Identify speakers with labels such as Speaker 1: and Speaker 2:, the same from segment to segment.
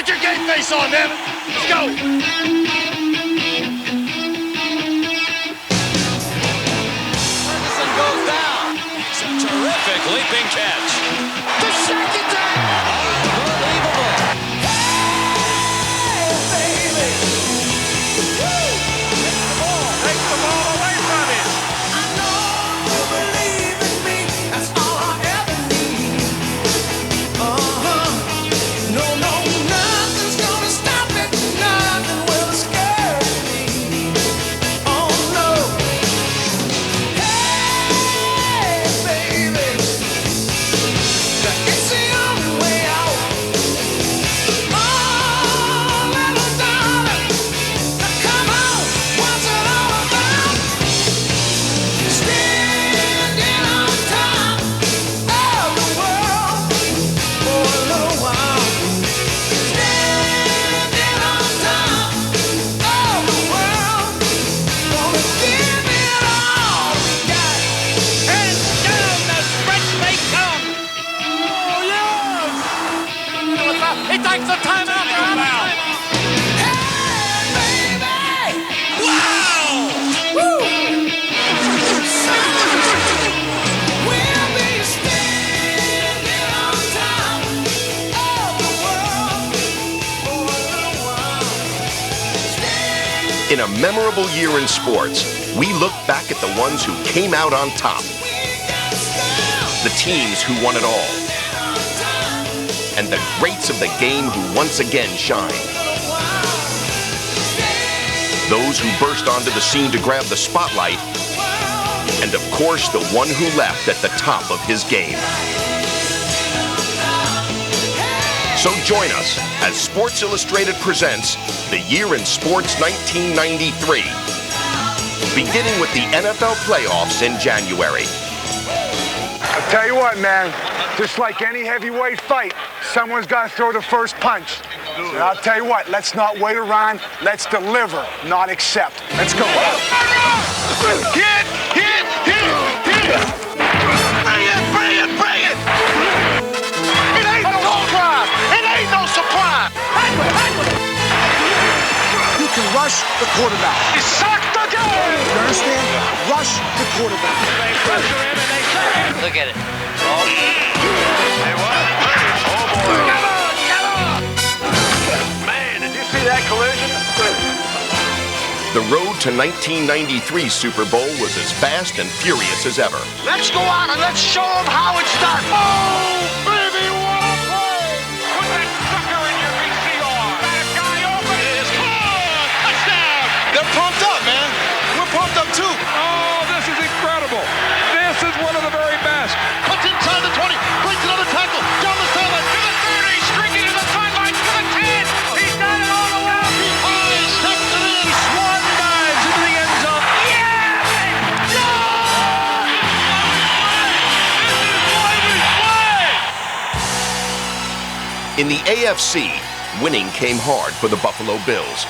Speaker 1: Get your game face on, man. Let's go.
Speaker 2: Ferguson goes down. It's a terrific leaping catch.
Speaker 1: The second down.
Speaker 2: Unbelievable.
Speaker 1: Hey, baby. Woo. Takes the ball away from him. I know you believe in me. That's all I ever need. No, nothing's gonna stop it. Nothing will scare me. Oh, no. Hey, baby. It's the only way out. Oh, little darling. Come on. What's it all about? Standing on top of the world for a little while. Standing on top of the world. Gonna give it all we got. And down the stretch they come. Oh, yes! He takes the timeout. Hey, baby! Wow! Woo! We'll be standing on top of the world for a little while.
Speaker 3: In a memorable year in sports, we look back at the ones who came out on top, the teams who won it all, and the greats of the game who once again shined. Those who burst onto the scene to grab the spotlight, and of course, the one who left at the top of his game. So join us as Sports Illustrated presents The Year in Sports 1993, beginning with the NFL playoffs in January.
Speaker 4: I'll tell you what, man, just like any heavyweight fight, someone's got to throw the first punch. And I'll tell you what, let's not wait around. Let's deliver, not accept. Let's go.
Speaker 1: Hit! Bring it! It ain't no surprise!
Speaker 4: You can rush the quarterback.
Speaker 1: He sucked the game!
Speaker 4: You understand? Rush the quarterback.
Speaker 1: They pressure him and they say,
Speaker 2: Look at it.
Speaker 1: hey, what? Oh, boy. Come on! Man, did you see that collision?
Speaker 3: The road to 1993 Super Bowl was as fast and furious as ever.
Speaker 1: Let's go out and let's show them how it's done. Oh, baby, what a play! Put that sucker in your VCR. That guy open. It is caught. Touchdown!
Speaker 5: They're pumped up, man. We're pumped up too.
Speaker 1: Oh, this is incredible. This is one of the very best. Cuts inside the 20. Breaks another tackle. Down the sideline. To the 30. Streaking to the sideline. To the 10. He's got it all around. He steps it in. Swan dives into the end zone. Yeah!
Speaker 3: In the AFC, winning came hard for the Buffalo Bills.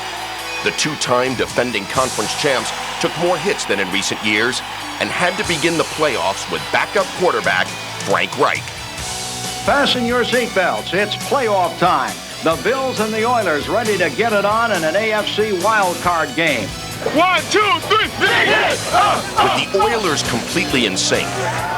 Speaker 3: The two-time defending conference champs took more hits than in recent years and had to begin the playoffs with backup quarterback Frank Reich.
Speaker 6: Fasten your seatbelts. It's playoff time. The Bills and the Oilers ready to get it on in an AFC wildcard game.
Speaker 1: 1, 2, 3.
Speaker 3: With the Oilers completely in sync,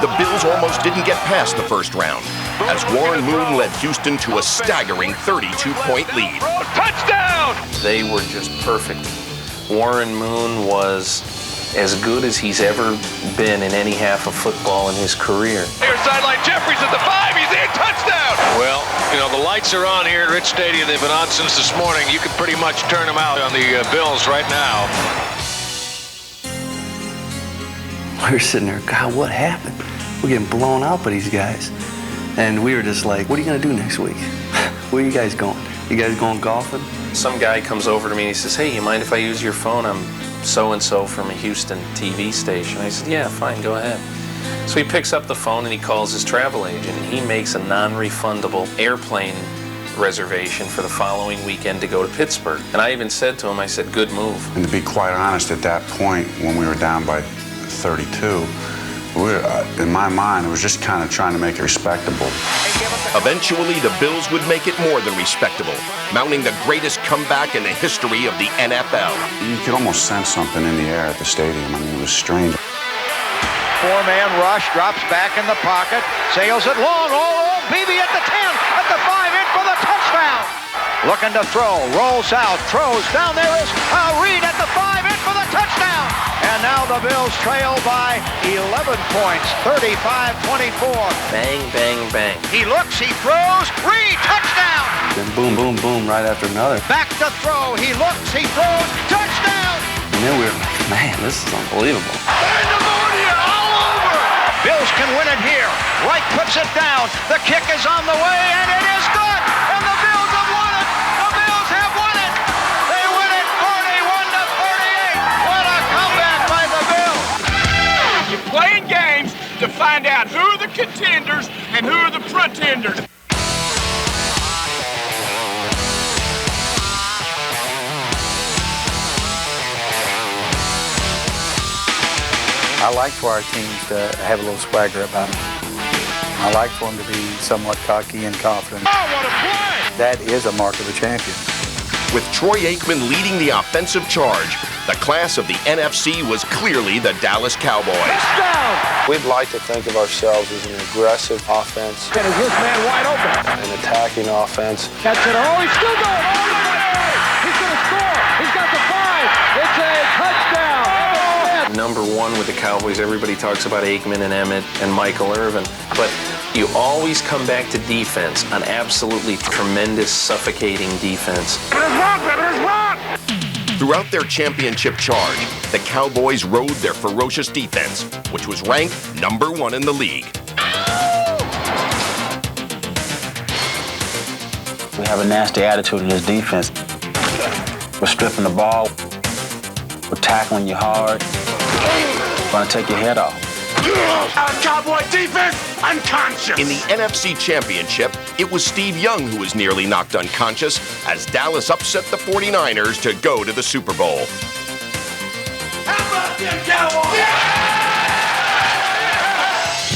Speaker 3: the Bills almost didn't get past the first round as Warren Moon led Houston to a staggering 32-point lead.
Speaker 1: Touchdown!
Speaker 7: They were just perfect. Warren Moon was as good as he's ever been in any half of football in his career.
Speaker 1: Near sideline, Jeffries at the 5. He's in. Touchdown!
Speaker 8: Well, you know, the lights are on here at Rich Stadium. They've been on since this morning. You could pretty much turn them out on the Bills right now.
Speaker 9: We were sitting there, God, what happened? We're getting blown out by these guys. And we were just like, what are you going to do next week? Where are you guys going? You guys going golfing?
Speaker 7: Some guy comes over to me and he says, hey, you mind if I use your phone? I'm so-and-so from a Houston TV station. I said, yeah, fine, go ahead. So he picks up the phone and he calls his travel agent and he makes a non-refundable airplane reservation for the following weekend to go to Pittsburgh. And I even said to him, I said, good move.
Speaker 10: And to be quite honest, at that point, when we were down by 32, In my mind, it was just kind of trying to make it respectable.
Speaker 3: Eventually, the Bills would make it more than respectable, mounting the greatest comeback in the history of the NFL.
Speaker 10: You could almost sense something in the air at the stadium. I mean, it was strange.
Speaker 6: Four-man rush, drops back in the pocket, sails it long, all alone. Beebe at the 10, at the 5, in for the touchdown. Looking to throw, rolls out, throws, down there is Reed at the 5, in for the touchdown. And now the Bills trail by 11 points, 35-24.
Speaker 7: Bang, bang, bang.
Speaker 6: He looks, he throws, Reed, touchdown.
Speaker 9: Then boom, boom, boom, right after another.
Speaker 6: Back to throw, he looks, he throws, touchdown.
Speaker 9: And then we were like, man, this is unbelievable.
Speaker 6: Pandemonium all over. Bills can win it here. Wright puts it down. The kick is on the way, and it is good. And the Bills have won it. The Bills have won it. They win it 41-38. What a comeback by the Bills.
Speaker 1: You're playing games to find out who are the contenders and who are the pretenders.
Speaker 11: I like for our teams to have a little swagger about them. I like for them to be somewhat cocky and confident.
Speaker 1: Oh, what a play!
Speaker 11: That is a mark of a champion.
Speaker 3: With Troy Aikman leading the offensive charge, the class of the NFC was clearly the Dallas Cowboys.
Speaker 1: Touchdown!
Speaker 12: We'd like to think of ourselves as an aggressive offense.
Speaker 1: And is this man wide open?
Speaker 12: An attacking offense.
Speaker 1: Catch it. Oh, he's still going all the way! He's going to score! He's got the 5! It's a touchdown!
Speaker 7: Number one with the Cowboys, everybody talks about Aikman and Emmett and Michael Irvin, but you always come back to defense, an absolutely tremendous, suffocating defense.
Speaker 3: Throughout their championship charge, the Cowboys rode their ferocious defense, which was ranked number 1 in the league.
Speaker 11: We have a nasty attitude in this defense. We're stripping the ball. We're tackling you hard. We're going to take your head off.
Speaker 1: Our Cowboy defense, unconscious.
Speaker 3: In the NFC Championship, it was Steve Young who was nearly knocked unconscious as Dallas upset the 49ers to go to the Super Bowl.
Speaker 1: How about them Cowboys?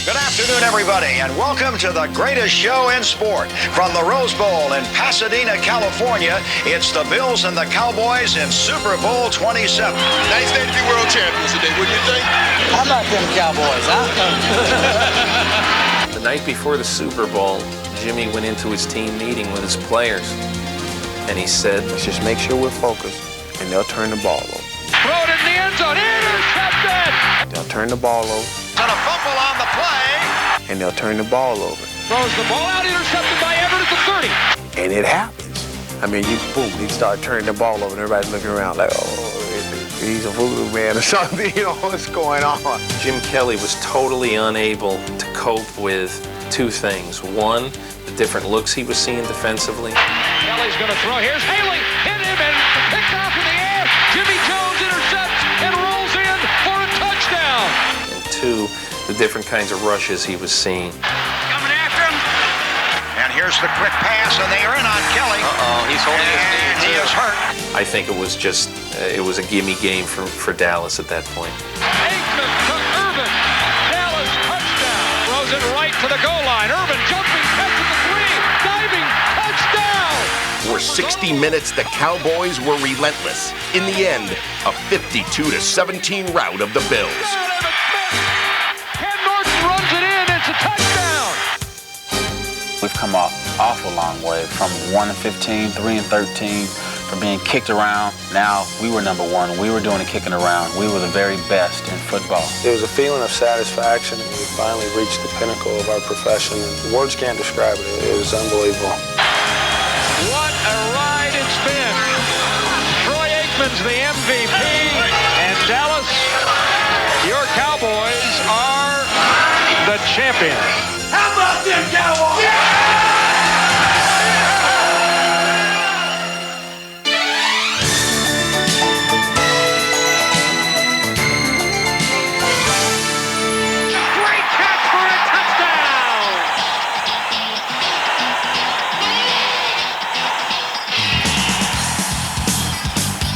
Speaker 6: Good afternoon, everybody, and welcome to the greatest show in sport. From the Rose Bowl in Pasadena, California, it's the Bills and the Cowboys in Super Bowl 27.
Speaker 5: Nice day to be world champions today, wouldn't you think?
Speaker 11: How about them Cowboys, huh?
Speaker 7: The night before the Super Bowl, Jimmy went into his team meeting with his players, and he said,
Speaker 12: Let's just make sure we're focused, and they'll turn the ball over.
Speaker 1: Throw it in the end zone. Intercepted.
Speaker 12: They'll turn the ball over,
Speaker 6: And a fumble on the play.
Speaker 12: and they'll turn the ball over.
Speaker 1: Throws the ball out. Intercepted by Everett at the 30.
Speaker 12: And it happens. I mean, you start turning the ball over, and everybody's looking around like, oh, he's a voodoo man or something. You know, what's going on?
Speaker 7: Jim Kelly was totally unable to cope with two things. One, the different looks he was seeing defensively.
Speaker 1: Kelly's going to throw. Here's Haley. Hit him and picked off in the air. Jimmy Jones intercepts and rolls in for a touchdown.
Speaker 7: And two, the different kinds of rushes he was seeing.
Speaker 1: Coming after him.
Speaker 6: And here's the quick pass, and they are in on Kelly.
Speaker 2: He's holding his knee.
Speaker 6: And he is hurt.
Speaker 7: I think it was just, it was a gimme game for Dallas at that point.
Speaker 1: Aikman to Irvin. Dallas touchdown. Throws it right to the goal line. Irvin jumping, catches the 3. Diving, touchdown.
Speaker 3: For 60 minutes, the Cowboys were relentless. In the end, a 52-17 rout of the Bills.
Speaker 1: Ken Norton runs it in. It's a touchdown.
Speaker 11: We've come an awful long way from 1-15, 3-13, from being kicked around. Now we were number 1. We were doing the kicking around. We were the very best in football.
Speaker 12: It was a feeling of satisfaction, and we finally reached the pinnacle of our profession. And words can't describe it. It was unbelievable.
Speaker 1: What a ride it's been. Troy Aikman's the MVP, and Dallas, your Cowboys are the champions. How about them Cowboys? Great catch for a touchdown!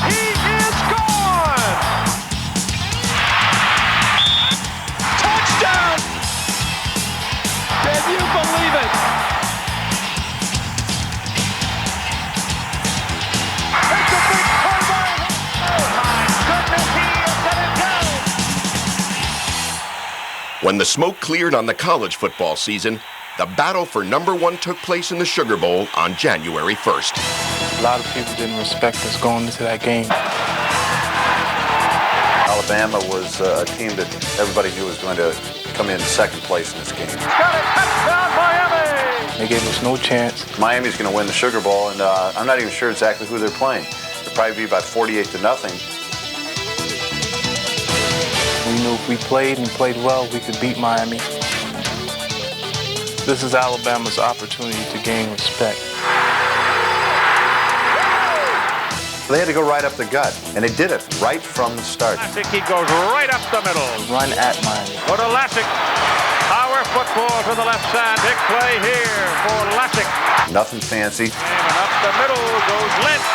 Speaker 1: He is gone! Touchdown!
Speaker 3: When the smoke cleared on the college football season, the battle for #1 took place in the Sugar Bowl on January 1st.
Speaker 13: A lot of people didn't respect us going into that game.
Speaker 10: Alabama was a team that everybody knew was going to come in second place in this game.
Speaker 1: Got a touchdown, Miami!
Speaker 13: They gave us no chance.
Speaker 10: Miami's going to win the Sugar Bowl, and I'm not even sure exactly who they're playing. It'll probably be about 48-0.
Speaker 13: We knew if we played and played well, we could beat Miami. This is Alabama's opportunity to gain respect.
Speaker 10: They had to go right up the gut, and they did it right from the start.
Speaker 1: Lassick, he goes right up the middle.
Speaker 13: Run at Miami.
Speaker 1: Go to Lassick. Power football to the left side. Big play here for Lassick.
Speaker 10: Nothing fancy.
Speaker 1: And up the middle goes Lynch.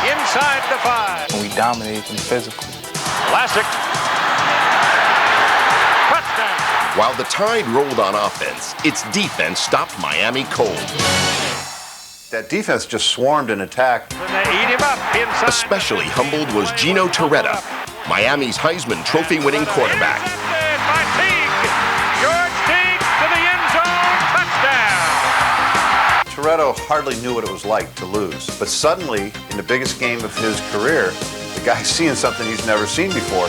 Speaker 1: Inside the 5.
Speaker 13: And we dominated them physically.
Speaker 1: Lassick. Touchdown.
Speaker 3: While the Tide rolled on offense, its defense stopped Miami cold.
Speaker 10: That defense just swarmed and attacked.
Speaker 1: And they eat him up inside.
Speaker 3: Especially humbled was Gino Torretta, Miami's Heisman Trophy-winning quarterback.
Speaker 1: By Teague. George Teague to the end zone. Touchdown.
Speaker 10: Torretta hardly knew what it was like to lose. But suddenly, in the biggest game of his career, the guy's seeing something he's never seen before.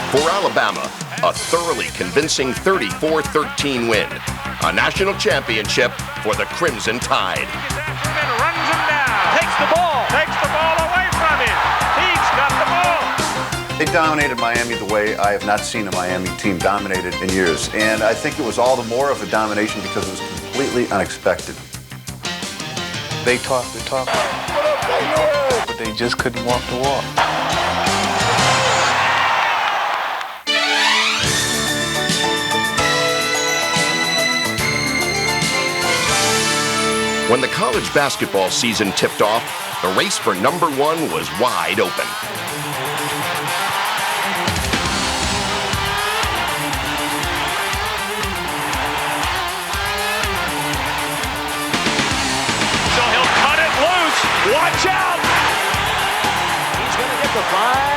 Speaker 3: For Alabama, a thoroughly convincing 34-13 win. A national championship for the Crimson Tide.
Speaker 1: Runs him down. Takes the ball away from him. Teague's got the ball.
Speaker 10: They dominated Miami the way I have not seen a Miami team dominated in years. And I think it was all the more of a domination because it was completely unexpected.
Speaker 13: They talked the talk, but they just couldn't walk the walk.
Speaker 3: When the college basketball season tipped off, the race for #1 was wide open.
Speaker 1: So he'll cut it loose. Watch out. He's going to get the fine.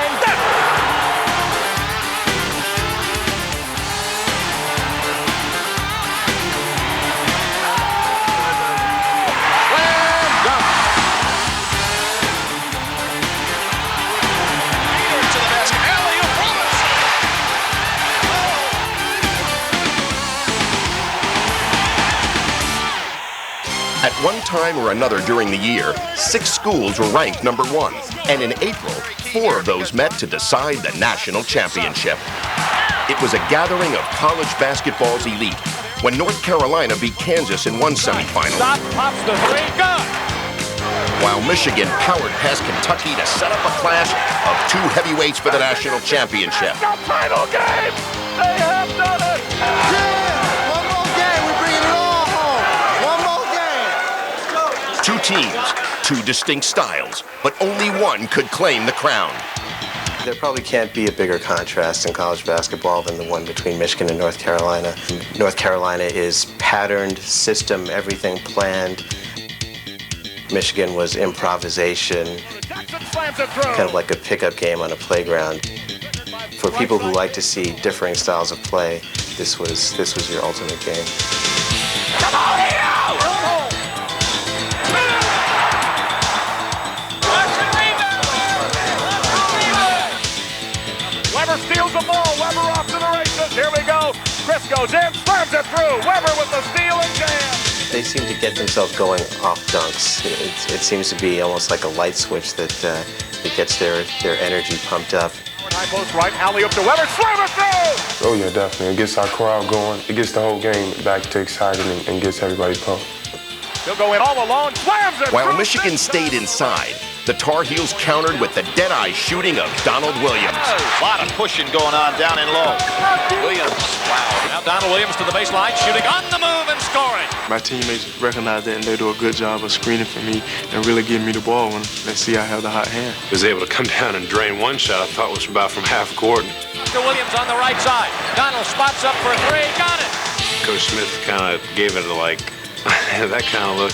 Speaker 3: At one time or another during the year, 6 schools were ranked #1, and in April, 4 of those met to decide the national championship. It was a gathering of college basketball's elite when North Carolina beat Kansas in one semifinal.
Speaker 1: Stop, pops the 3, gun.
Speaker 3: While Michigan powered past Kentucky to set up a clash of 2 heavyweights for the national championship.
Speaker 1: The final game. They have done it.
Speaker 12: One more game. We're bringing it all home. One more game.
Speaker 3: 2 teams, 2 distinct styles, but only one could claim the crown.
Speaker 14: There probably can't be a bigger contrast in college basketball than the one between Michigan and North Carolina. North Carolina is patterned, system, everything planned. Michigan was improvisation, kind of like a pickup game on a playground. For people who like to see differing styles of play, this was your ultimate game.
Speaker 1: Come on, Eno! Weber steals the ball. Weber off to the races. Here we go. Chris goes in, slams it through. Weber with the steal and jam.
Speaker 14: They seem to get themselves going off dunks. It seems to be almost like a light switch that gets their energy pumped up.
Speaker 1: High post right, alley up to Weber, slam it through!
Speaker 15: Oh yeah, definitely. It gets our crowd going. It gets the whole game back to excited and gets everybody pumped.
Speaker 1: He'll go in all alone, slams it.
Speaker 3: While Michigan stayed inside, the Tar Heels countered with the dead-eye shooting of Donald Williams.
Speaker 2: A lot of pushing going on down and low. Williams, wow. Now Donald Williams to the baseline, shooting on the move and scoring.
Speaker 15: My teammates recognize that and they do a good job of screening for me and really giving me the ball when they see I have the hot hand.
Speaker 16: Was able to come down and drain one shot I thought was about from half court.
Speaker 2: To Williams on the right side. Donald spots up for a 3, got it.
Speaker 16: Coach Smith kind of gave it like that kind of look.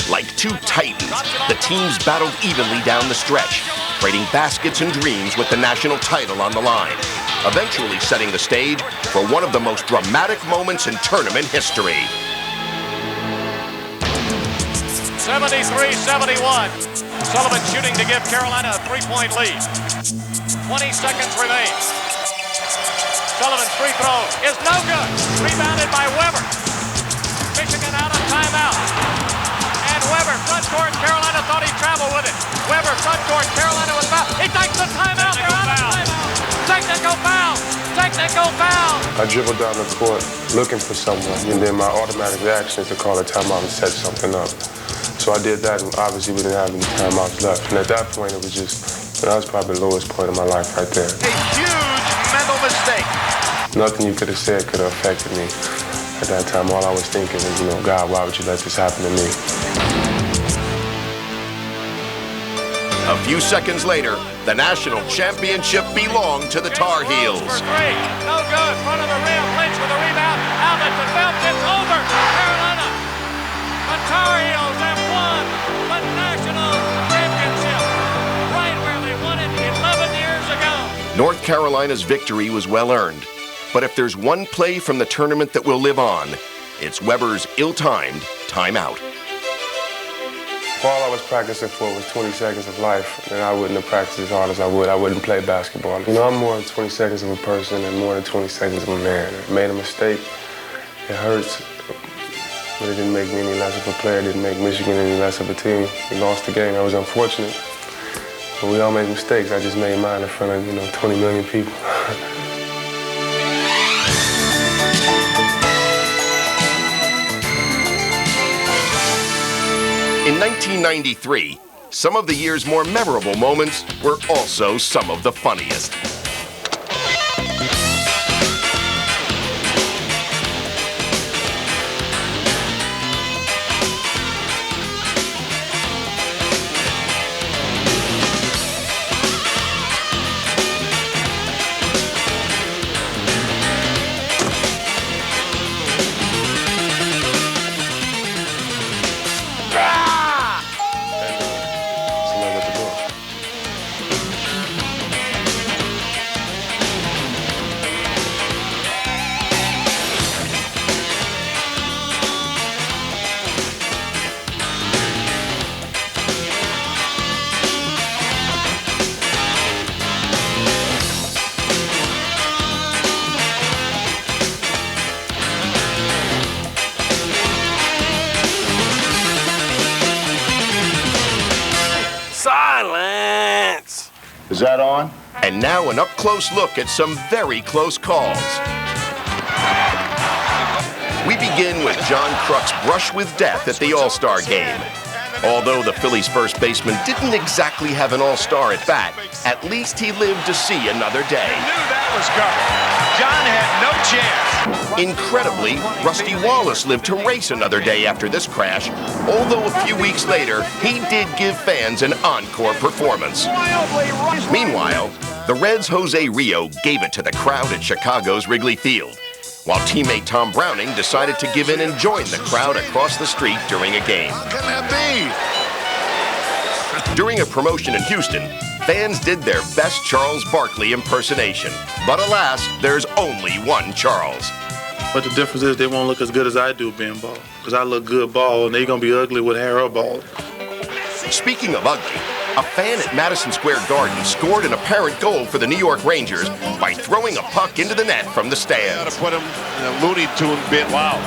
Speaker 3: Like 2 titans, the teams battled evenly down the stretch, trading baskets and dreams with the national title on the line. eventually setting the stage for one of the most dramatic moments in tournament history.
Speaker 2: 73-71. Sullivan shooting to give Carolina a 3-point lead. 20 seconds remain. Sullivan's free throw is no good. Rebounded by Weber. Michigan out of timeout. And Weber, front court. Carolina thought he'd travel with it. Weber, front court. Carolina with foul. He takes the timeout. They're out of timeout. Technical foul. Technical foul.
Speaker 15: I dribbled down the court looking for someone, and then my automatic reaction is to call a timeout and set something up. So I did that, and obviously we didn't have any timeouts left. And at that point, it was just, that was probably the lowest point of my life right there.
Speaker 2: A huge mental mistake.
Speaker 15: Nothing you could have said could have affected me. At that time, all I was thinking was, you know, God, why would you let this happen to me?
Speaker 3: A few seconds later, the national championship belonged to the Tar Heels.
Speaker 2: For three. No good. Front of the rim. Lynch with a rebound. Outlet to Phelps. It's over. Carolina. The Tar Heels have won the national championship right where they won it 11 years ago.
Speaker 3: North Carolina's victory was well earned. But if there's one play from the tournament that will live on, it's Weber's ill-timed timeout.
Speaker 15: All I was practicing for was 20 seconds of life, and I wouldn't have practiced as hard as I would. I wouldn't play basketball. You know, I'm more than 20 seconds of a person and more than 20 seconds of a man. I made a mistake. It hurts, but it didn't make me any less of a player. It didn't make Michigan any less of a team. We lost the game. I was unfortunate, but we all make mistakes. I just made mine in front of, 20 million people.
Speaker 3: In 1993, some of the year's more memorable moments were also some of the funniest.
Speaker 1: Silence!
Speaker 3: Is that on? And now an up-close look at some very close calls. We begin with John Kruk's brush with death at the All-Star game. Although the Phillies' first baseman didn't exactly have an all-star at bat, at least he lived to see another day.
Speaker 1: I knew that was coming. John had no chance.
Speaker 3: Incredibly, Rusty Wallace lived to race another day after this crash, although a few weeks later, he did give fans an encore performance. Meanwhile, the Reds' Jose Rio gave it to the crowd at Chicago's Wrigley Field, while teammate Tom Browning decided to give in and join the crowd across the street during a game.
Speaker 1: How can that be?
Speaker 3: During a promotion in Houston, fans did their best Charles Barkley impersonation. But alas, there's only one Charles.
Speaker 17: But the difference is they won't look as good as I do being bald. Because I look good bald, and they're going to be ugly with hair or bald.
Speaker 3: Speaking of ugly, a fan at Madison Square Garden scored an apparent goal for the New York Rangers by throwing a puck into the net from the stands.
Speaker 1: Got to put him in a Looney Tune bit. Wow.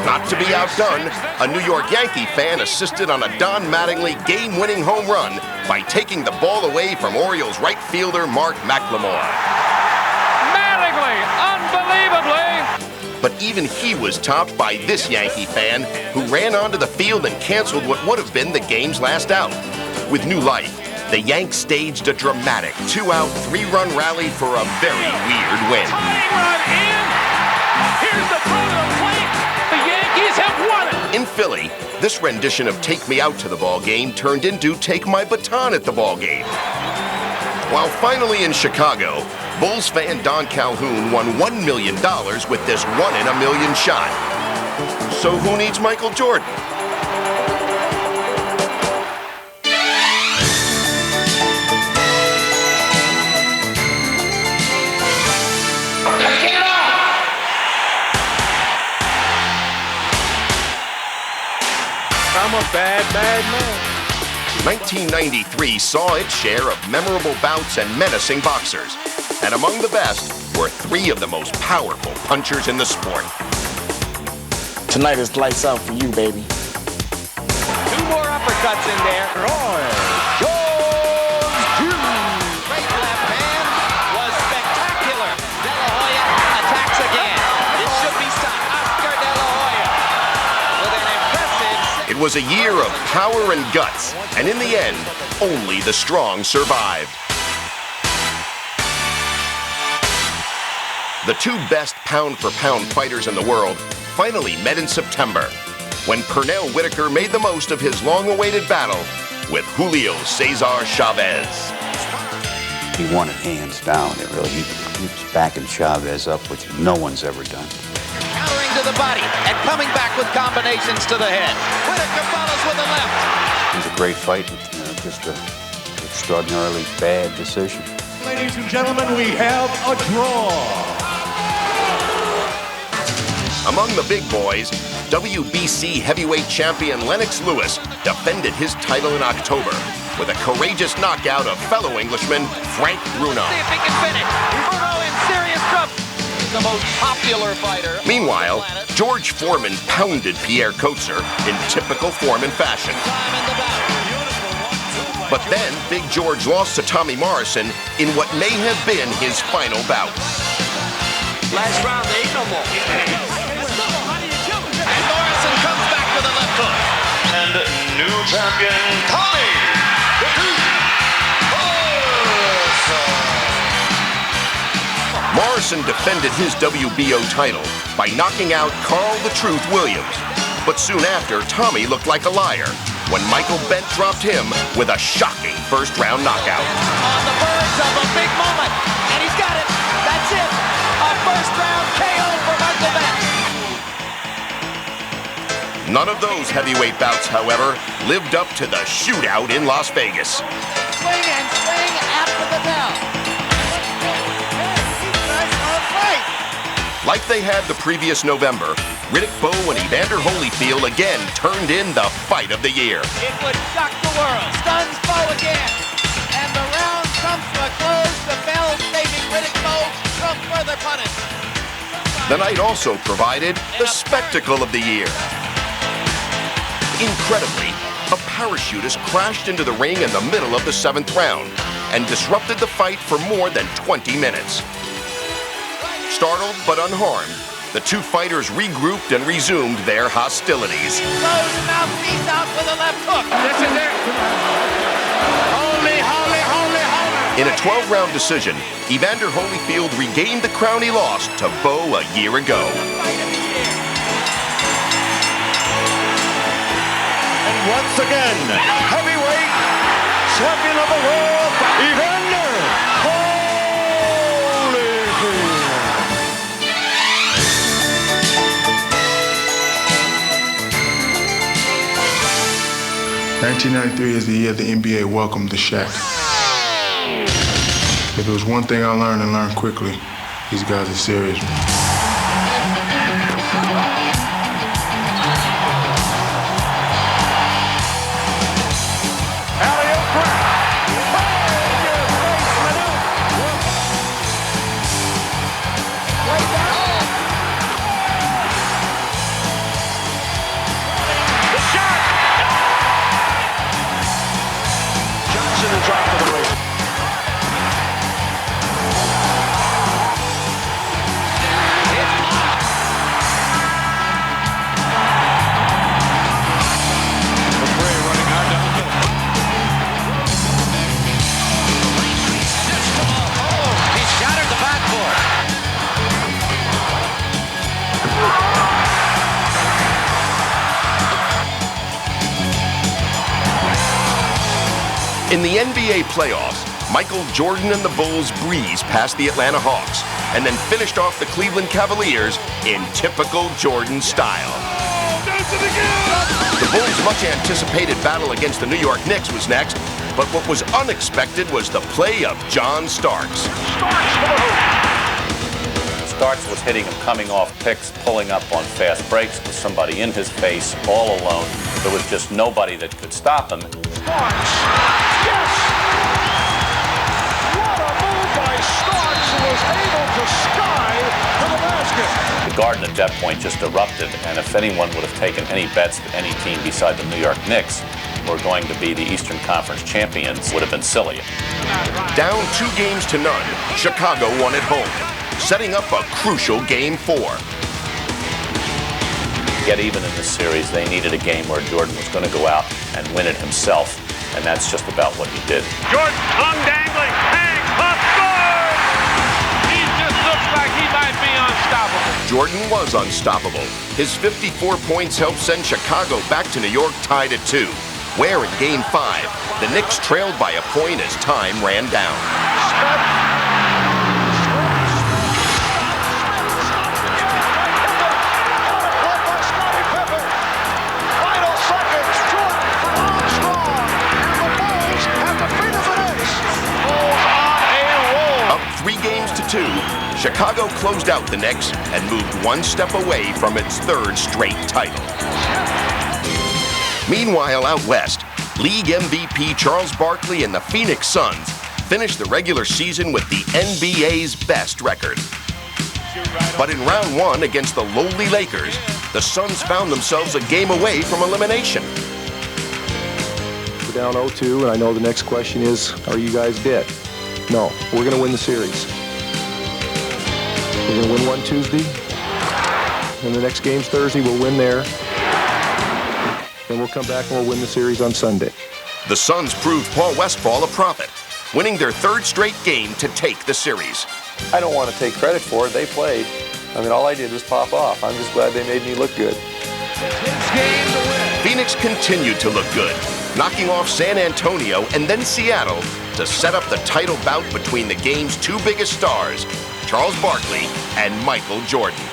Speaker 3: Not to be outdone, a New York Yankee fan assisted on a Don Mattingly game-winning home run by taking the ball away from Orioles right fielder Mark McLemore.
Speaker 2: Mattingly, unbelievably.
Speaker 3: But even he was topped by this Yankee fan who ran onto the field and canceled what would have been the game's last out. With new life, the Yanks staged a dramatic 2-out, 3-run rally for a very weird win.
Speaker 2: Tying run in. Here's the throw to the plate. The Yankees have won it.
Speaker 3: In Philly, this rendition of Take Me Out to the Ball Game turned into Take My Baton at the Ball Game. While finally in Chicago, Bulls fan Don Calhoun won $1 million with this 1-in-a-million shot. So who needs Michael Jordan?
Speaker 17: a bad, bad man.
Speaker 3: 1993 saw its share of memorable bouts and menacing boxers. And among the best were 3 of the most powerful punchers in the sport.
Speaker 12: Tonight is lights out for you, baby.
Speaker 6: 2 more uppercuts in there. Roy Jones Jr. Great left hand was spectacular. De La Hoya attacks again. It should be stopped. Oscar De La Hoya with an impressive...
Speaker 3: It was a year of power and guts, and in the end, only the strong survived. The 2 best pound-for-pound fighters in the world finally met in September, when Pernell Whitaker made the most of his long-awaited battle with Julio Cesar Chavez.
Speaker 18: He won it hands down. He was backing Chavez up, which no one's ever done.
Speaker 6: Countering to the body and coming back with combinations to the head. Whitaker follows with the left.
Speaker 18: It was a great fight, just an extraordinarily bad decision.
Speaker 19: Ladies and gentlemen, we have a draw.
Speaker 3: Among the big boys, WBC heavyweight champion Lennox Lewis defended his title in October with a courageous knockout of fellow Englishman Frank Bruno.
Speaker 6: See if he can finish. Bruno in serious trouble. He's the most popular fighter.
Speaker 3: Meanwhile, George Foreman pounded Pierre Coetzer in typical Foreman fashion. But then Big George lost to Tommy Morrison in what may have been his final bout.
Speaker 6: Last round, they ain't no more. And Morrison comes back with a left hook.
Speaker 1: And new champion, Tommy the Duke
Speaker 3: Morrison defended his WBO title by knocking out Carl the Truth Williams. But soon after, Tommy looked like a liar when Michael Bent dropped him with a shocking first-round knockout.
Speaker 6: On the verge of a big moment, and he's got it. That's it. A first-round KO for Michael Bent.
Speaker 3: None of those heavyweight bouts, however, lived up to the shootout in Las Vegas.
Speaker 6: Swing and swing after the bell.
Speaker 3: Like they had the previous November, Riddick Bowe and Evander Holyfield again turned in the fight of the year.
Speaker 6: It would shock the world. Stuns Bowe again. And the round comes to a close. The bell saving Riddick Bowe from further punishment.
Speaker 3: The night also provided the spectacle of the year. Incredibly, a parachutist crashed into the ring in the middle of the 7th round and disrupted the fight for more than 20 minutes. Startled but unharmed, the 2 fighters regrouped and resumed their hostilities.
Speaker 6: He throws a mouthpiece out with a left hook. This is it. Holy.
Speaker 3: In a 12-round decision, Evander Holyfield regained the crown he lost to Bowe a year ago.
Speaker 19: And once again, heavyweight champion of the world, Evander Holyfield.
Speaker 15: 1993 is the year the NBA welcomed the Shaq. If there was one thing I learned and learned quickly, these guys are serious.
Speaker 3: In the NBA playoffs, Michael Jordan and the Bulls breezed past the Atlanta Hawks and then finished off the Cleveland Cavaliers in typical Jordan style. The Bulls' much-anticipated battle against the New York Knicks was next, but what was unexpected was the play of John Starks.
Speaker 11: starts with hitting him coming off picks, pulling up on fast breaks with somebody in his face, all alone. There was just nobody that could stop him.
Speaker 1: Starks! Yes! What a move by Starks, who was able to sky to the basket.
Speaker 11: The Garden at that point just erupted, and if anyone would have taken any bets that any team beside the New York Knicks were going to be the Eastern Conference champions would have been silly.
Speaker 3: Down 2-0, Chicago won at home, setting up a crucial Game 4.
Speaker 11: To get even in this series, they needed a game where Jordan was going to go out and win it himself, and that's just about what he did.
Speaker 1: Jordan hung dangling, hang, up, good! He just looks like he might be unstoppable.
Speaker 3: Jordan was unstoppable. His 54 points helped send Chicago back to New York tied at 2, where in Game 5, the Knicks trailed by a point as time ran down. Up 3-2, Chicago closed out the Knicks and moved one step away from its 3rd straight title. Meanwhile, out west, league MVP Charles Barkley and the Phoenix Suns finished the regular season with the NBA's best record. But in round 1 against the lowly Lakers, the Suns found themselves a game away from elimination.
Speaker 20: We're down 0-2, and I know the next question is, are you guys dead? No, we're going to win the series. We're going to win one Tuesday, and the next game's Thursday. We'll win there. Then we'll come back and we'll win the series on Sunday.
Speaker 3: The Suns proved Paul Westphal a prophet, winning their 3rd straight game to take the series.
Speaker 21: I don't want to take credit for it. They played. I mean, all I did was pop off. I'm just glad they made me look good.
Speaker 3: Phoenix continued to look good, knocking off San Antonio and then Seattle to set up the title bout between the game's 2 biggest stars, Charles Barkley and Michael Jordan.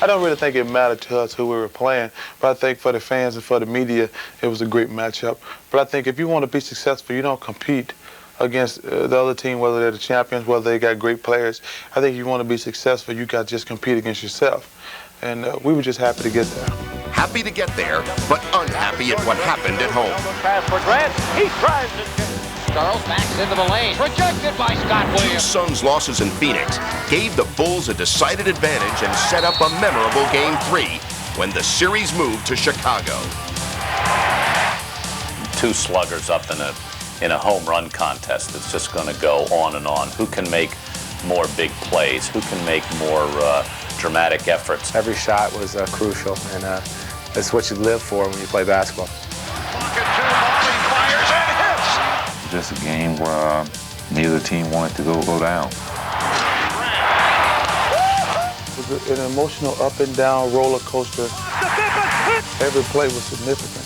Speaker 17: I don't really think it mattered to us who we were playing, but I think for the fans and for the media, it was a great matchup. But I think if you want to be successful, you don't compete against the other team, whether they're the champions, whether they got great players. I think if you want to be successful, you got to just compete against yourself. And we were just happy to get there.
Speaker 3: Happy to get there, but unhappy at what happened at home.
Speaker 2: Pass for Grant. He drives it. Charles backs into the lane. Rejected by Scott Williams.
Speaker 3: 2 Suns losses in Phoenix gave the Bulls a decided advantage and set up a memorable Game 3 when the series moved to Chicago.
Speaker 11: 2 sluggers up in a home run contest that's just going to go on and on. Who can make more big plays? Who can make more dramatic efforts?
Speaker 13: Every shot was crucial, and that's what you live for when you play basketball.
Speaker 22: Just a game where neither team wanted to go down.
Speaker 17: It was an emotional up and down roller coaster. Every play was significant.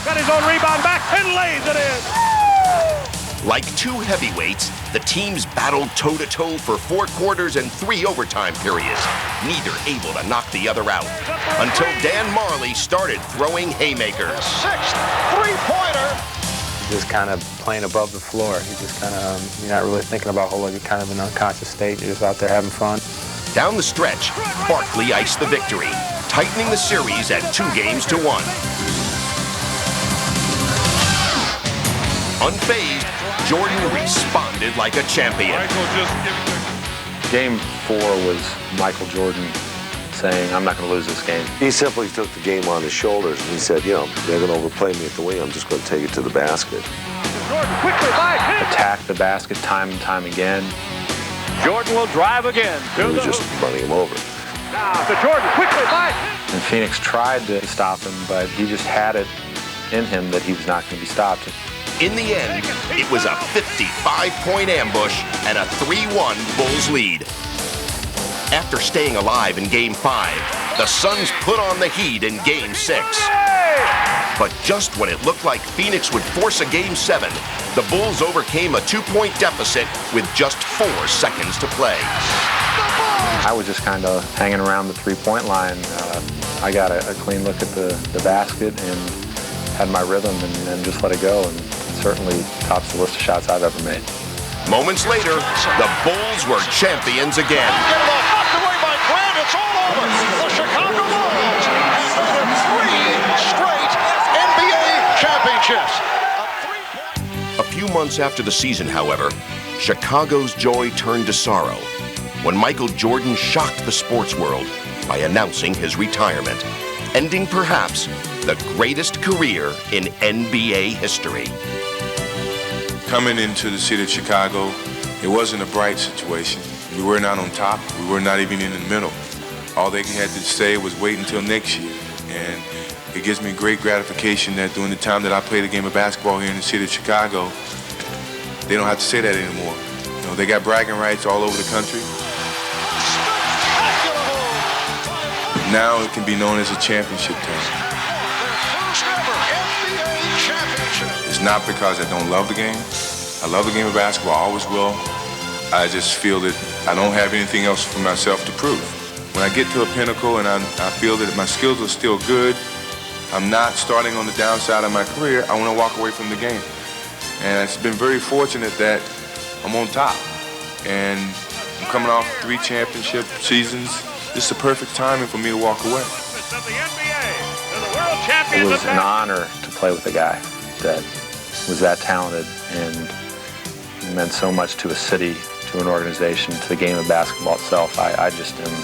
Speaker 1: Got his own rebound back and lays it in.
Speaker 3: Like 2 heavyweights, the teams battled toe-to-toe for 4 quarters and 3 overtime periods, neither able to knock the other out, until Dan Marley started throwing haymakers.
Speaker 1: 6th three-pointer.
Speaker 13: Just kind of playing above the floor. You just kind of, you're not really thinking about whole lot. You're kind of in an unconscious state. You're just out there having fun.
Speaker 3: Down the stretch, Barkley iced the victory, tightening the series at 2-1. Unfazed, Jordan responded like a champion.
Speaker 23: Game 4 was Michael Jordan saying, I'm not going to lose this game.
Speaker 24: He simply took the game on his shoulders and he said, you know, they're going to overplay me at the wing. I'm just going to take it to the basket.
Speaker 1: Jordan quickly by him.
Speaker 23: Attack the basket time and time again.
Speaker 1: Jordan will drive again.
Speaker 24: He was just running him over.
Speaker 1: Now to Jordan quickly by him.
Speaker 23: And Phoenix tried to stop him, but he just had it in him that he was not going to be stopped.
Speaker 3: In the end, it was a 55-point ambush and a 3-1 Bulls lead. After staying alive in Game 5, the Suns put on the heat in Game 6. But just when it looked like Phoenix would force a Game 7, the Bulls overcame a 2-point deficit with just 4 seconds to play.
Speaker 23: I was just kind of hanging around the three-point line. I got a clean look at the basket and had my rhythm and just let it go. And certainly tops the list of shots I've ever made.
Speaker 3: Moments later, the Bulls were champions again.
Speaker 1: Knocked away by Grant. It's all over. The Chicago Bulls have winning 3 straight NBA championships.
Speaker 3: A few months after the season, however, Chicago's joy turned to sorrow when Michael Jordan shocked the sports world by announcing his retirement, ending perhaps the greatest career in NBA history.
Speaker 15: Coming into the city of Chicago, it wasn't a bright situation. We were not on top. We were not even in the middle. All they had to say was wait until next year. And it gives me great gratification that during the time that I played a game of basketball here in the city of Chicago, they don't have to say that anymore. You know, they got bragging rights all over the country. Now it can be known as a championship team. It's not because I don't love the game. I love the game of basketball, I always will. I just feel that I don't have anything else for myself to prove. When I get to a pinnacle and I feel that my skills are still good, I'm not starting on the downside of my career, I want to walk away from the game. And it's been very fortunate that I'm on top. And I'm coming off 3 championship seasons. This is the perfect timing for me to walk away.
Speaker 23: It was an honor to play with a guy that was that talented and meant so much to a city, to an organization, to the game of basketball itself. I just am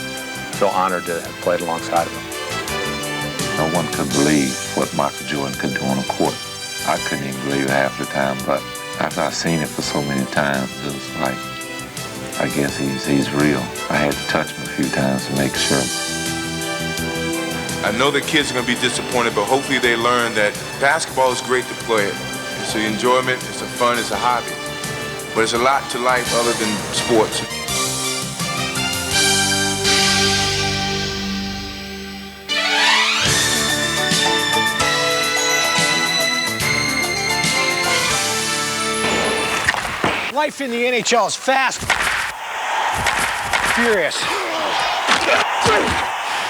Speaker 23: so honored to have played alongside of him.
Speaker 22: No one could believe what Michael Jordan could do on the court. I couldn't even believe it half the time, but after I've seen it for so many times, it was like, I guess he's real. I had to touch him a few times to make sure.
Speaker 15: I know the kids are going to be disappointed, but hopefully they learn that basketball is great to play it. It's an enjoyment, it's a fun, it's a hobby. But it's a lot to life other than sports.
Speaker 6: Life in the NHL is fast, furious,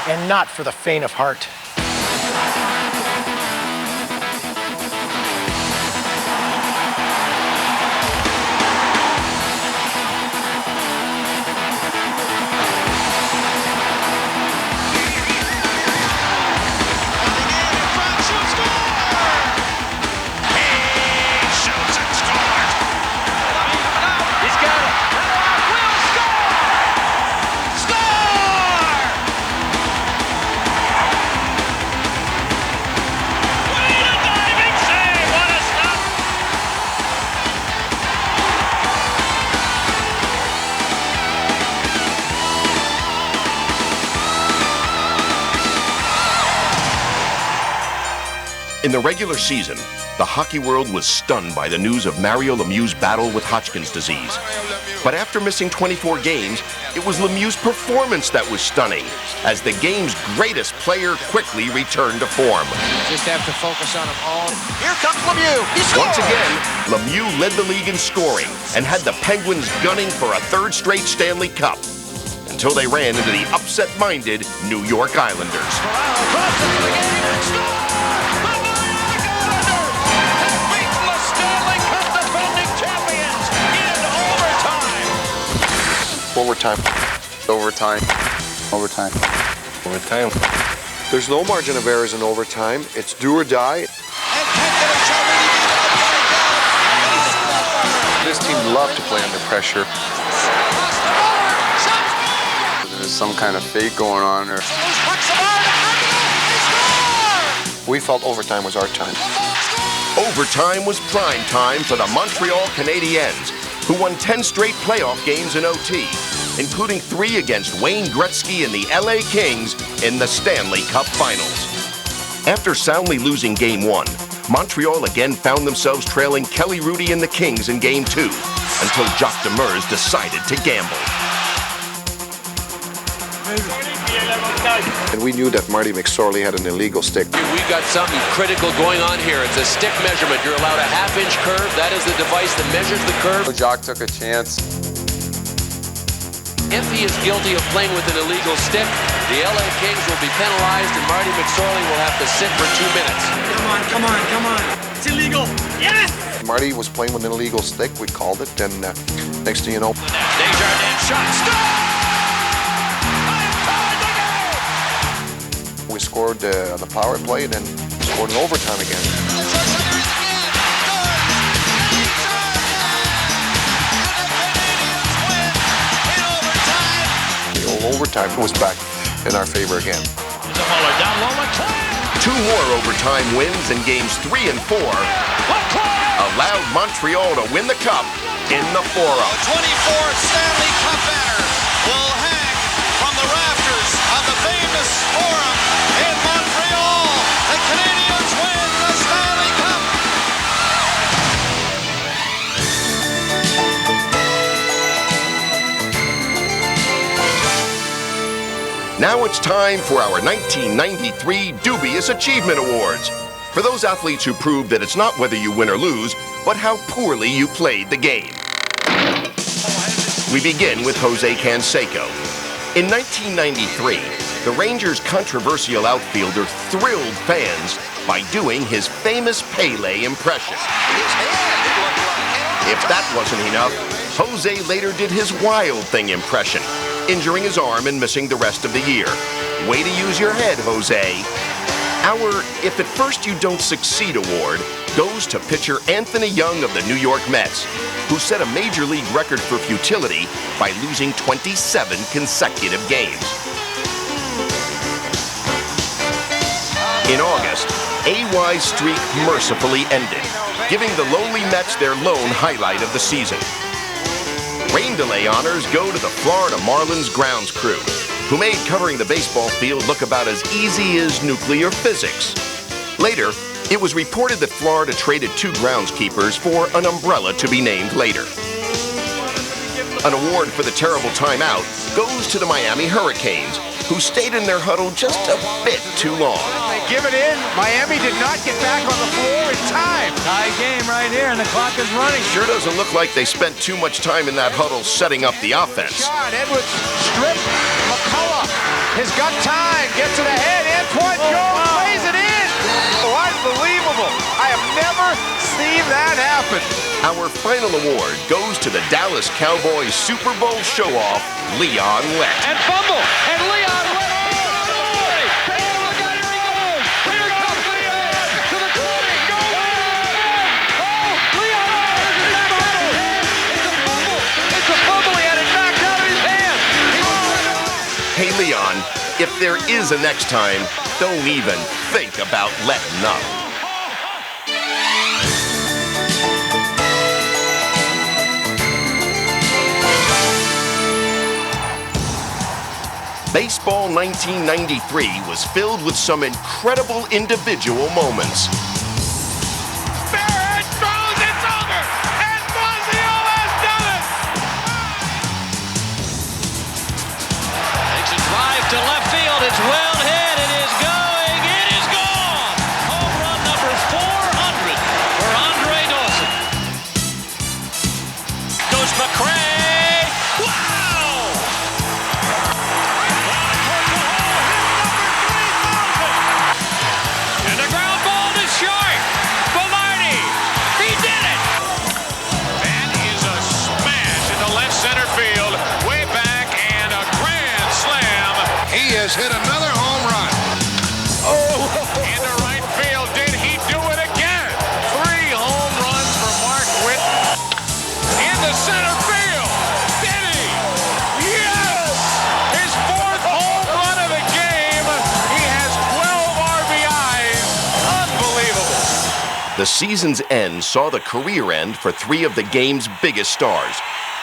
Speaker 6: and not for the faint of heart.
Speaker 3: In the regular season, the hockey world was stunned by the news of Mario Lemieux's battle with Hodgkin's disease. But after missing 24 games, it was Lemieux's performance that was stunning, as the game's greatest player quickly returned to form.
Speaker 6: Just have to focus on them all. Here comes Lemieux. He scores!
Speaker 3: Once again, Lemieux led the league in scoring and had the Penguins gunning for a 3rd straight Stanley Cup, until they ran into the upset-minded New York Islanders.
Speaker 21: Overtime. There's no margin of errors in overtime. It's do or die. This team loved to play under pressure. There's some kind of fake going on there. We felt overtime was our time.
Speaker 3: Overtime was prime time for the Montreal Canadiens, who won 10 straight playoff games in OT, including 3 against Wayne Gretzky and the LA Kings in the Stanley Cup Finals. After soundly losing Game 1, Montreal again found themselves trailing Kelly Hrudey and the Kings in Game 2, until Jacques Demers decided to gamble.
Speaker 21: And we knew that Marty McSorley had an illegal stick.
Speaker 4: We got something critical going on here. It's a stick measurement. You're allowed a half-inch curve. That is the device that measures the curve.
Speaker 21: Jacques took a chance.
Speaker 4: If he is guilty of playing with an illegal stick, the LA Kings will be penalized and Marty McSorley will have to sit for 2 minutes.
Speaker 5: Come on.
Speaker 1: It's illegal. Yes!
Speaker 5: Marty was playing with an illegal stick. We called it, and next thing you know...
Speaker 1: Desjardins shot. Stop!
Speaker 5: We scored on the power play, and then scored in overtime again. The old overtime was back in our favor again.
Speaker 3: Two more overtime wins in games 3 and 4 allowed Montreal to win the cup in the Forum.
Speaker 1: 24th Stanley Cup banner will hang from the rafters of the famous Forum in Montreal. The Canadiens win the Stanley Cup.
Speaker 3: Now it's time for our 1993 Dubious Achievement Awards. For those athletes who prove that it's not whether you win or lose, but how poorly you played the game. We begin with Jose Canseco. In 1993, the Rangers' controversial outfielder thrilled fans by doing his famous Pele impression. If that wasn't enough, Jose later did his Wild Thing impression, injuring his arm and missing the rest of the year. Way to use your head, Jose. Our If at First You Don't Succeed award goes to pitcher Anthony Young of the New York Mets, who set a major league record for futility by losing 27 consecutive games. In August, AY's streak mercifully ended, giving the lowly Mets their lone highlight of the season. Rain delay honors go to the Florida Marlins grounds crew, who made covering the baseball field look about as easy as nuclear physics. Later, it was reported that Florida traded 2 groundskeepers for an umbrella to be named later. An award for the terrible timeout goes to the Miami Hurricanes, who stayed in their huddle just a bit too long.
Speaker 6: They give it in. Miami did not get back on the floor in time. Tie game right here, and the clock is running.
Speaker 3: Sure doesn't look like they spent too much time in that huddle setting up the offense.
Speaker 6: Shot, Edwards strip. McCullough has got time. Gets it ahead. Antoine Jones plays it in. Oh, unbelievable. I have never seen that happen.
Speaker 3: Our final award goes to the Dallas Cowboys Super Bowl show-off, Leon Lett.
Speaker 1: And fumble. And Leon Lett.
Speaker 3: Hey, Leon, if there is a next time, don't even think about letting up. Baseball 1993 was filled with some incredible individual moments.
Speaker 1: Barrett throws, it's over, and Bosio has done it! Takes a drive to left field, it's well hit, it is going, it is gone! Home run number 400 for Andre Dawson. Goes McRae, wow! And the ground ball to short. Velarde, he did it. That is a smash into left center field, way back, and a grand slam. He has hit another home run. Oh, into right field. Did he do it again? 3 home runs for Mark Witt. Into center field. Did he? Yes! His 4th home run of the game. He has 12 RBIs. Unbelievable.
Speaker 3: The season's end saw the career end for 3 of the game's biggest stars,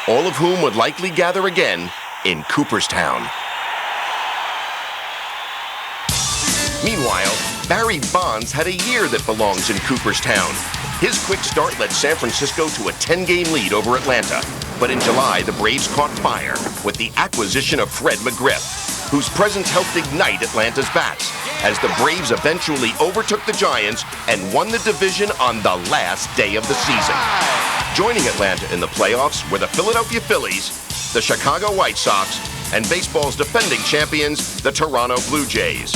Speaker 3: all of whom would likely gather again in Cooperstown. Meanwhile, Barry Bonds had a year that belongs in Cooperstown. His quick start led San Francisco to a 10-game lead over Atlanta. But in July, the Braves caught fire with the acquisition of Fred McGriff, whose presence helped ignite Atlanta's bats, as the Braves eventually overtook the Giants and won the division on the last day of the season. Joining Atlanta in the playoffs were the Philadelphia Phillies, the Chicago White Sox, and baseball's defending champions, the Toronto Blue Jays.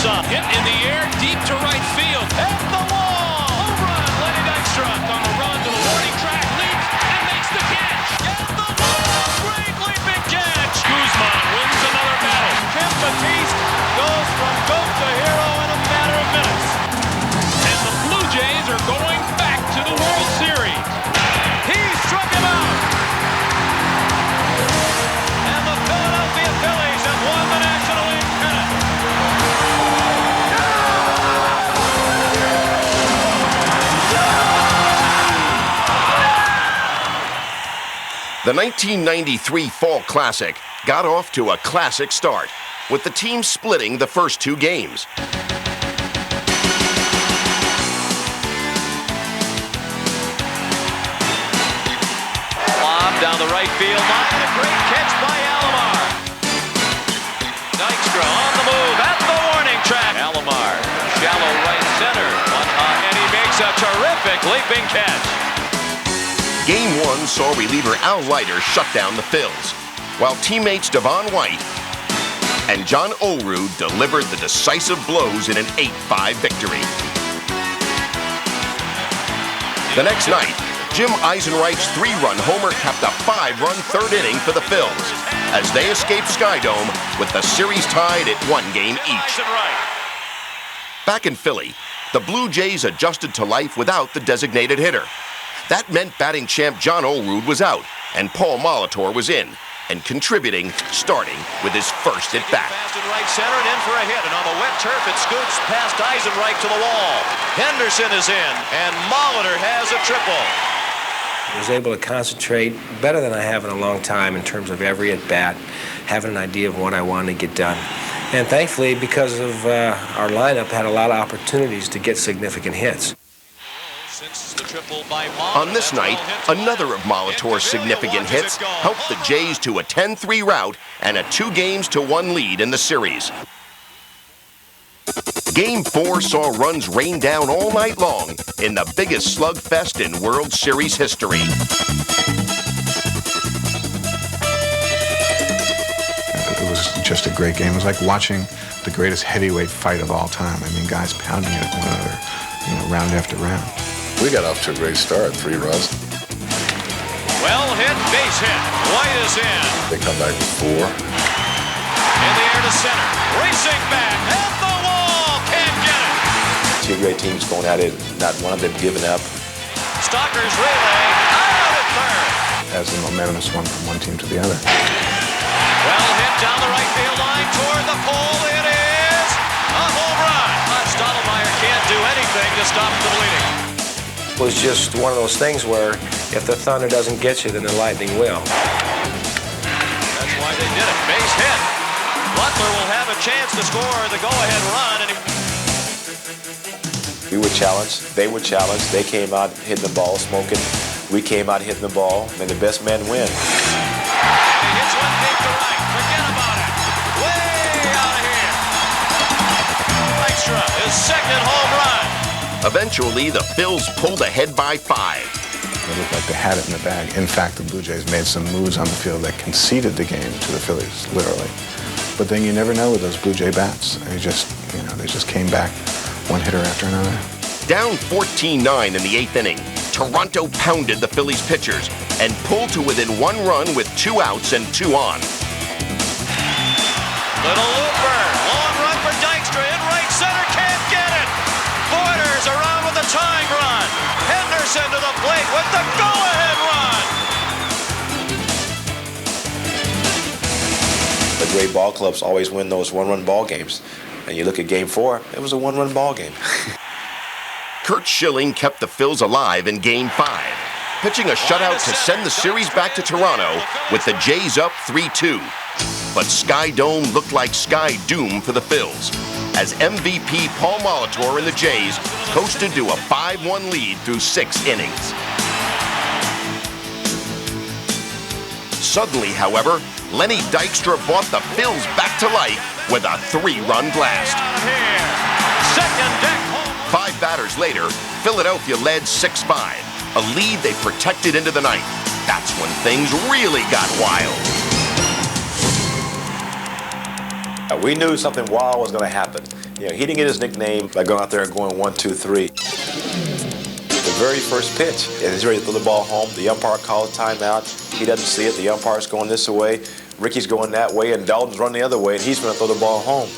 Speaker 2: some. Hit in the air, deep to right field. At the wall. Home run. Lenny Dykstra on a run to the warning track. Leaps and makes the catch. At the wall. Great leaping catch. Guzman wins another battle. Tim Batiste goes from goat to hero in a matter of minutes. And the Blue Jays are going back to the World Series. He struck him out. And the Philadelphia Phillies have won the National League pennant.
Speaker 3: The 1993 Fall Classic got off to a classic start, with the team splitting the first two games.
Speaker 2: Lob down the right field line, and a great catch by Alomar. Dykstra on the move at the warning track. Alomar, shallow right center, and he makes a terrific leaping catch.
Speaker 3: Game 1 saw reliever Al Leiter shut down the Phils, while teammates Devon White and John Olerud delivered the decisive blows in an 8-5 victory. The next night, Jim Eisenreich's 3-run homer capped a 5-run third inning for the Phils as they escaped Skydome with the series tied at 1 game each. Back in Philly, the Blue Jays adjusted to life without the designated hitter. That meant batting champ John Olerud was out and Paul Molitor was in and contributing, starting with his first at-bat.
Speaker 2: Fast in right center and in for a hit, and on the wet turf it scoots past Eisenreich to the wall. Henderson is in, and Molitor has a triple.
Speaker 7: I was able to concentrate better than I have in a long time in terms of every at-bat, having an idea of what I wanted to get done. And thankfully, because of our lineup, had a lot of opportunities to get significant hits.
Speaker 3: On this night, another of Molitor's significant hits helped the Jays to a 10-3 rout and a 2-1 lead in the series. Game 4 saw runs rain down all night long in the biggest slugfest in World Series history.
Speaker 8: It was just a great game. It was like watching the greatest heavyweight fight of all time. I mean, guys pounding at one another, round after round.
Speaker 24: We got off to a great start, 3 runs.
Speaker 2: Well hit, base hit. White is in.
Speaker 24: They come back with 4.
Speaker 2: In the air to center. Racing back. At the wall. Can't get it.
Speaker 21: 2 great teams going at it. Not one of them giving up.
Speaker 2: Stalker's relay. Out at third.
Speaker 8: As the momentum swung from one team to the other.
Speaker 2: Well hit down the right field line toward the pole. It is a home run. Stottlemyre can't do anything to stop the bleeding.
Speaker 7: It was just one of those things where if the Thunder doesn't get you, then the Lightning will.
Speaker 2: That's why they did it. Base hit. Butler will have a chance to score the go-ahead run. And
Speaker 21: We would challenge. They would challenge. They came out hitting the ball, smoking. We came out hitting the ball, and the best men win.
Speaker 2: And he hits one deep to right. Forget about it. Way out of here. Dykstra, his second home run.
Speaker 3: Eventually, the Phils pulled ahead by 5.
Speaker 8: It looked like they had it in the bag. In fact, the Blue Jays made some moves on the field that conceded the game to the Phillies, literally. But then you never know with those Blue Jay bats. They just came back, one hitter after another.
Speaker 3: Down 14-9 in the 8th inning, Toronto pounded the Phillies pitchers and pulled to within 1 run with 2 outs and 2 on.
Speaker 2: Little looper, long run for Dykstra in right center, can't get it. Borders around with the tying run. Henderson to the plate with the go-ahead run.
Speaker 21: The great ball clubs always win those 1-run ball games. And you look at Game 4, it was a 1-run ball game.
Speaker 3: Curt Schilling kept the Phils alive in Game 5, pitching a shutout to send the series back to Toronto with the Jays up 3-2. But Skydome looked like Sky Doom for the Phils, as MVP Paul Molitor and the Jays coasted to a 5-1 lead through 6 innings. Suddenly, however, Lenny Dykstra brought the Phils back to life with a 3-run blast.
Speaker 2: Second deck home.
Speaker 3: 5 batters later, Philadelphia led 6-5, a lead they protected into the ninth. That's when things really got wild.
Speaker 21: We knew something wild was going to happen.
Speaker 9: You know, he didn't get his nickname by going out there and going 1, 2, 3. The very first pitch, and he's ready to throw the ball home. The umpire calls timeout. He doesn't see it. The umpire's going this way. Ricky's going that way, and Dalton's running the other way, and he's going to throw the ball home.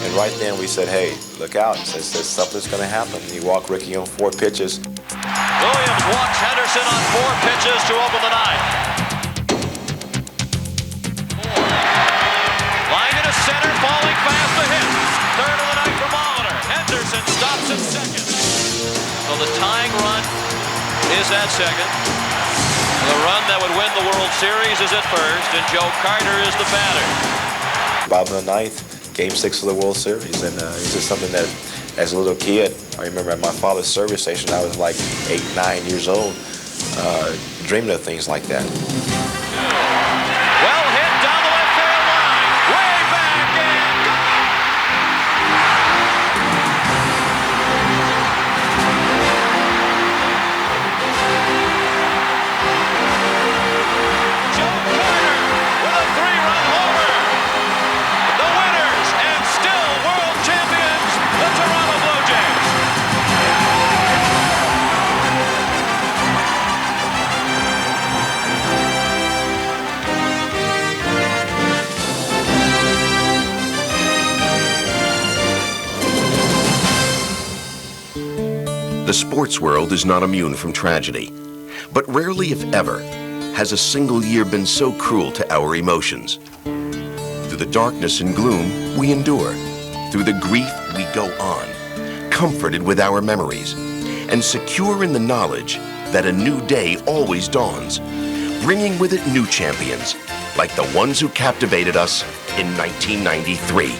Speaker 9: And right then we said, hey, look out. Says something's going to happen. And he walked Ricky on 4 pitches.
Speaker 2: Williams walks Henderson on 4 pitches to open the 9th. Line into center, falling fast to hit. Third of the night for Molitor. Henderson stops at second. So the tying run is at second. The run that would win the World Series is at first, and Joe Carter is the batter.
Speaker 9: Bottom of the 9th, Game 6 of the World Series, and it's just something that, as a little kid, I remember at my father's service station, I was like 8, 9 years old, dreaming of things like that.
Speaker 2: Well hit down the left field line, way back and gone! Joe Carter with a 3-run homer. The winners and still world champions, the Toronto Blue Jays.
Speaker 3: The sports world is not immune from tragedy, but rarely, if ever, has a single year been so cruel to our emotions. Through the darkness and gloom, we endure. Through the grief, we go on, comforted with our memories, and secure in the knowledge that a new day always dawns, bringing with it new champions, like the ones who captivated us in 1993.